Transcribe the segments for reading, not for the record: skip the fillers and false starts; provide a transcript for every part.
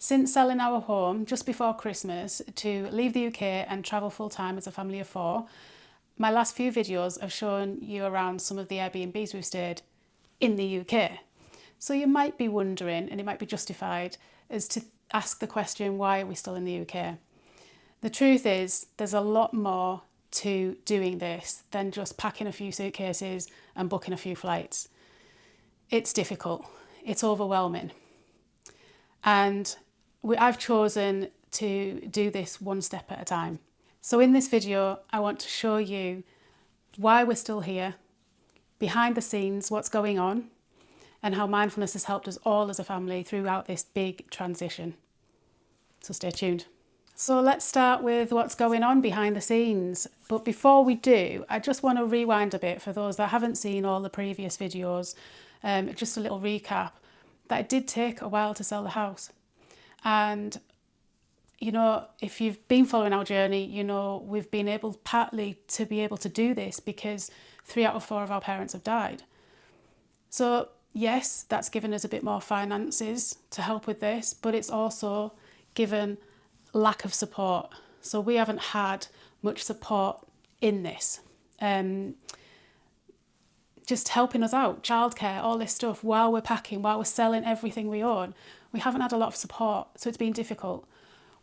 Since selling our home just before Christmas to leave the UK and travel full time as a family of 4, my last few videos have shown you around some of the Airbnbs we've stayed in the UK. So you might be wondering, and it might be justified, as to ask the question, why are we still in the UK? The truth is, there's a lot more to doing this than just packing a few suitcases and booking a few flights. It's difficult, it's overwhelming. And I've chosen to do this one step at a time. So in this video, I want to show you why we're still here, behind the scenes, what's going on, and how mindfulness has helped us all as a family throughout this big transition. So stay tuned. So let's start with what's going on behind the scenes. But before we do, I just want to rewind a bit for those that haven't seen all the previous videos. Just a little recap that it did take a while to sell the house. And you know, if you've been following our journey, you know we've been able partly to be able to do this because 3 out of 4 of our parents have died. So yes, that's given us a bit more finances to help with this, but it's also given lack of support. So we haven't had much support in this. Just helping us out, childcare, all this stuff, while we're packing, while we're selling everything we own. We haven't had a lot of support, so it's been difficult.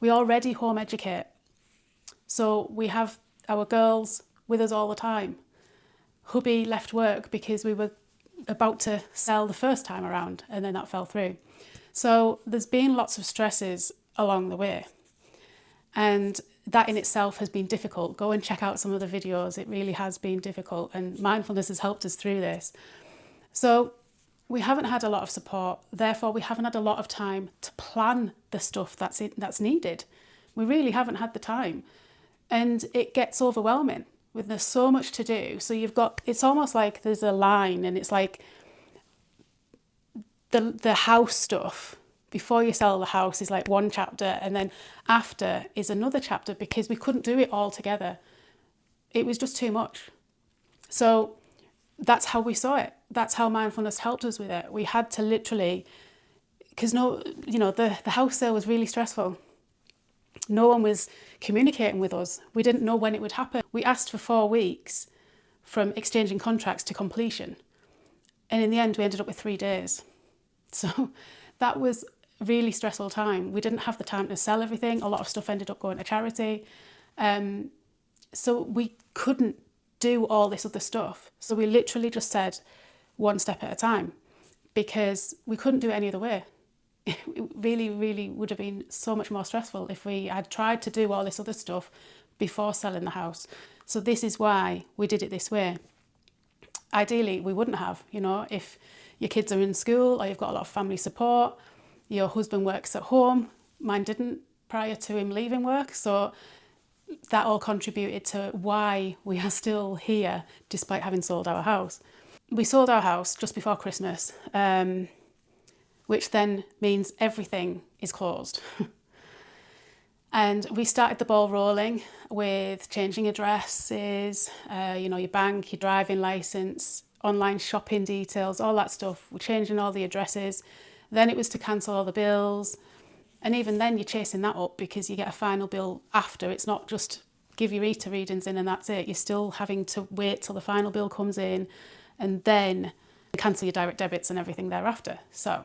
We already home educate, so we have our girls with us all the time. Hubby left work because we were about to sell the first time around and then that fell through. So there's been lots of stresses along the way, and that in itself has been difficult. Go and check out some of the videos. It really has been difficult, and mindfulness has helped us through this. So we haven't had a lot of support, therefore we haven't had a lot of time to plan the stuff that's needed. We really haven't had the time, and it gets overwhelming when there's so much to do. So it's almost like there's a line, and it's like the house stuff before you sell the house is like one chapter, and then after is another chapter, because we couldn't do it all together. It was just too much. So that's how we saw it. That's how mindfulness helped us with it. We had to literally, because the house sale was really stressful. No one was communicating with us. We didn't know when it would happen. We asked for 4 weeks from exchanging contracts to completion. And in the end, we ended up with 3 days. So that was a really stressful time. We didn't have the time to sell everything. A lot of stuff ended up going to charity. So we couldn't do all this other stuff. So we literally just said one step at a time, because we couldn't do it any other way. It really, really would have been so much more stressful if we had tried to do all this other stuff before selling the house. So this is why we did it this way. Ideally, we wouldn't have, if your kids are in school or you've got a lot of family support, your husband works at home. Mine didn't prior to him leaving work. So that all contributed to why we are still here despite having sold our house. We sold our house just before Christmas, which then means everything is closed. And we started the ball rolling with changing addresses, your bank, your driving licence, online shopping details, all that stuff. We're changing all the addresses. Then it was to cancel all the bills. And even then you're chasing that up because you get a final bill after. It's not just give your ETA readings in and that's it. You're still having to wait till the final bill comes in and then cancel your direct debits and everything thereafter. So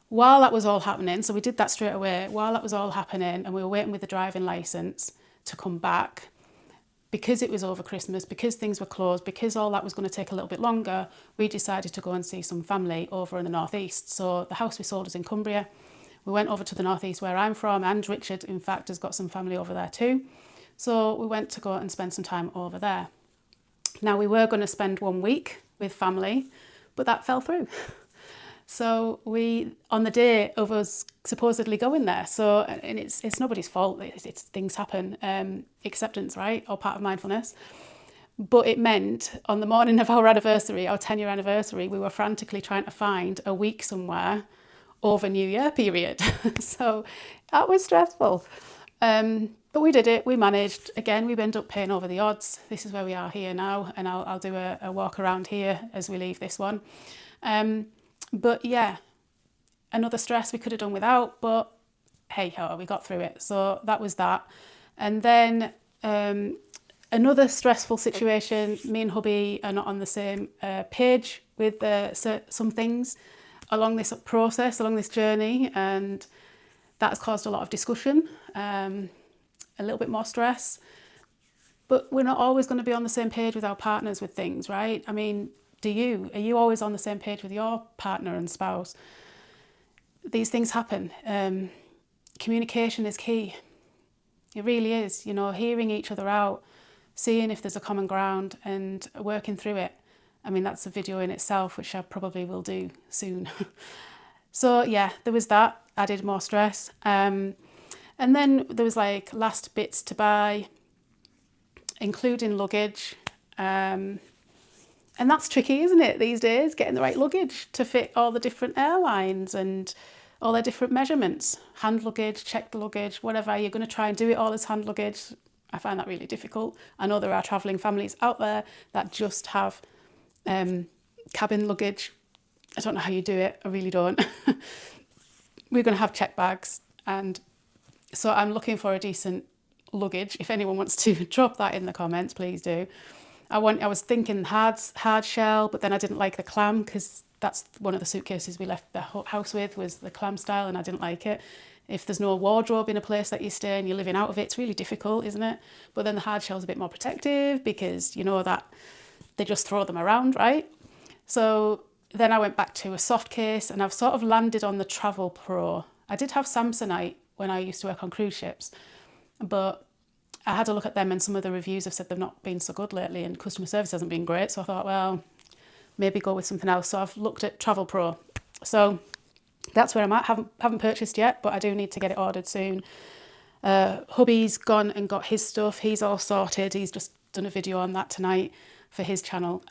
while that was all happening, so we did that straight away, while that was all happening and we were waiting with the driving licence to come back, because it was over Christmas, because things were closed, because all that was going to take a little bit longer, we decided to go and see some family over in the northeast. So the house we sold is in Cumbria. We went over to the northeast where I'm from, and Richard, in fact, has got some family over there too. So we went to go and spend some time over there. Now, we were going to spend 1 week with family, but that fell through. So on the day of us supposedly going there, and it's nobody's fault, it's things happen, acceptance, right, or part of mindfulness. But it meant on the morning of our anniversary, our 10-year anniversary, we were frantically trying to find a week somewhere over New Year period. So that was stressful. But we did it, we managed. Again, we ended up paying over the odds. This is where we are here now, and I'll do a walk around here as we leave this one. But yeah, another stress we could have done without, but hey ho, we got through it. So that was that. And then another stressful situation, me and hubby are not on the same page with some things along this process, along this journey, and that's caused a lot of discussion, a little bit more stress. But we're not always going to be on the same page with our partners with things, right? I mean, are you always on the same page with your partner and spouse? These things happen. Communication is key. It really is, hearing each other out, seeing if there's a common ground and working through it. I mean, that's a video in itself, which I probably will do soon. So yeah, there was that, added more stress. And then there was like last bits to buy, including luggage. And that's tricky, isn't it, these days, getting the right luggage to fit all the different airlines and all their different measurements. Hand luggage, checked luggage, whatever. You're going to try and do it all as hand luggage. I find that really difficult. I know there are travelling families out there that just have cabin luggage. I don't know how you do it. I really don't. We're going to have check bags. And so I'm looking for a decent luggage. If anyone wants to drop that in the comments, please do. I was thinking hard shell, but then I didn't like the clam because that's one of the suitcases we left the house with, was the clam style, and I didn't like it. If there's no wardrobe in a place that you stay and you're living out of it, it's really difficult, isn't it? But then the hard shell's a bit more protective because you know that they just throw them around, right? So then I went back to a soft case, and I've sort of landed on the Travel Pro. I did have Samsonite when I used to work on cruise ships, but I had a look at them and some of the reviews have said they've not been so good lately and customer service hasn't been great. So I thought, well, maybe go with something else. So I've looked at Travel Pro. So that's where I'm at. Haven't purchased yet, but I do need to get it ordered soon. Hubby's gone and got his stuff. He's all sorted. He's just done a video on that tonight for his channel.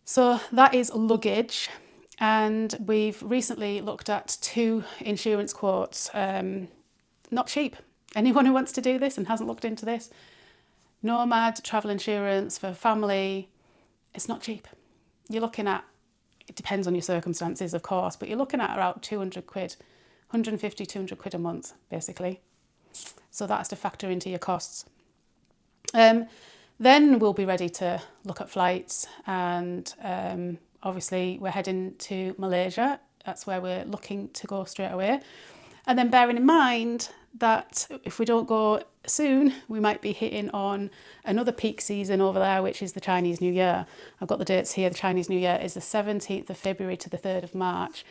So that is luggage. And we've recently looked at 2 insurance quotes. Not cheap. Anyone who wants to do this and hasn't looked into this, Nomad travel insurance for family, it's not cheap. You're looking at, it depends on your circumstances, of course, but you're looking at around 200 quid, 150, 200 quid a month, basically. So that's to factor into your costs. Then we'll be ready to look at flights, and obviously we're heading to Malaysia. That's where we're looking to go straight away. And then bearing in mind that if we don't go soon, we might be hitting on another peak season over there, which is the Chinese New Year. I've got the dates here. The Chinese New Year is the 17th of February to the 3rd of March.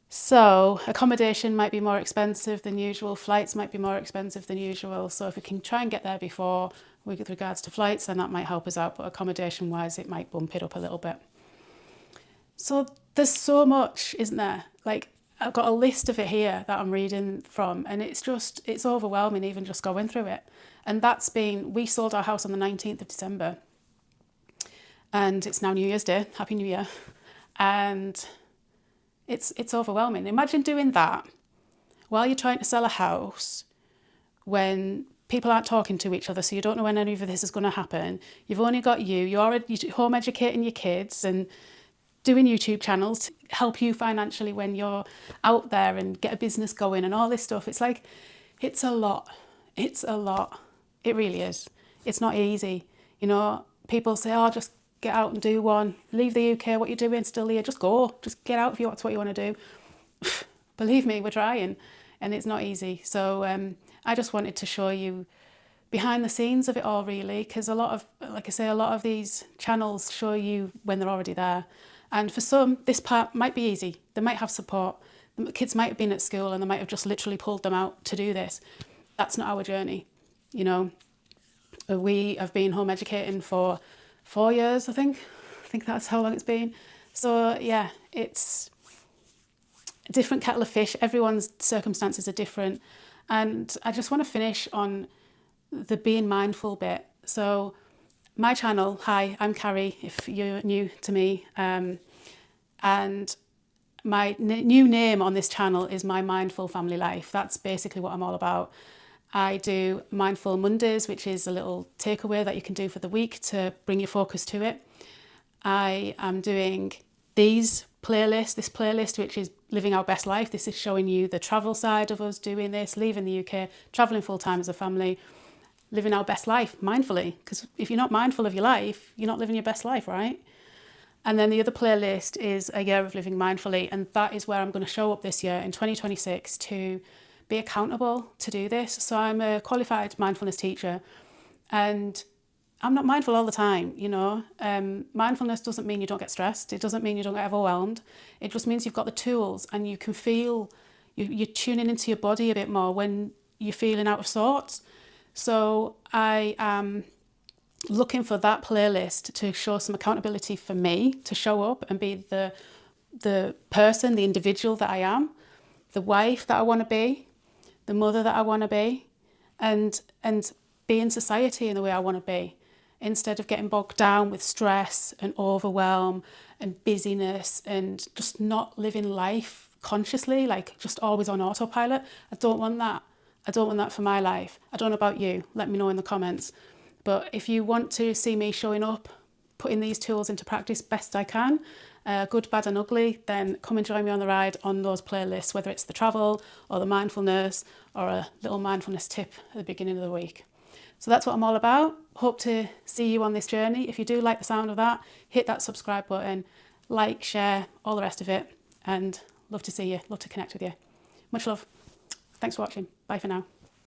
So accommodation might be more expensive than usual. Flights might be more expensive than usual. So if we can try and get there before with regards to flights, then that might help us out. But accommodation wise, it might bump it up a little bit. So there's so much, isn't there? Like, I've got a list of it here that I'm reading from, and it's overwhelming even just going through it. And we sold our house on the 19th of December, and it's now New Year's Day. Happy New Year. And it's overwhelming. Imagine doing that while you're trying to sell a house, when people aren't talking to each other, so you don't know when any of this is going to happen. You've only got you're already home educating your kids and doing YouTube channels to help you financially when you're out there and get a business going and all this stuff. It's like, it's a lot. It's a lot. It really is. It's not easy. People say, oh, just get out and do one. Leave the UK, what you're doing, still here. Just go. Just get out if that's what you want to do. Believe me, we're trying. And it's not easy. So I just wanted to show you behind the scenes of it all, really, because a lot of these channels show you when they're already there. And for some, this part might be easy. They might have support. The kids might have been at school and they might have just literally pulled them out to do this. That's not our journey. We have been home educating for 4 years, I think. I think that's how long it's been. So yeah, it's a different kettle of fish. Everyone's circumstances are different. And I just want to finish on the being mindful bit. So my channel, hi, I'm Carrie, if you're new to me, and my new name on this channel is My Mindful Family Life. That's basically what I'm all about. I do Mindful Mondays, which is a little takeaway that you can do for the week to bring your focus to it. I am doing these playlist, which is living our best life. This is showing you the travel side of us doing this, leaving the UK, traveling full time as a family, living our best life mindfully. Because if you're not mindful of your life, you're not living your best life, right? And then the other playlist is a year of living mindfully. And that is where I'm going to show up this year in 2026 to be accountable to do this. So I'm a qualified mindfulness teacher, and I'm not mindful all the time, you know. Mindfulness doesn't mean you don't get stressed. It doesn't mean you don't get overwhelmed. It just means you've got the tools and you can feel, you're tuning into your body a bit more when you're feeling out of sorts. So I am looking for that playlist to show some accountability for me, to show up and be the person, the individual that I am, the wife that I want to be, the mother that I want to be, and be in society in the way I want to be, instead of getting bogged down with stress and overwhelm and busyness and just not living life consciously, like just always on autopilot. I don't want that. I don't want that for my life. I don't know about you. Let me know in the comments. But if you want to see me showing up, putting these tools into practice best I can, good, bad and ugly, then come and join me on the ride on those playlists, whether it's the travel or the mindfulness or a little mindfulness tip at the beginning of the week. So that's what I'm all about. Hope to see you on this journey. If you do like the sound of that, hit that subscribe button, like, share, all the rest of it. And love to see you, love to connect with you. Much love. Thanks for watching. Bye for now.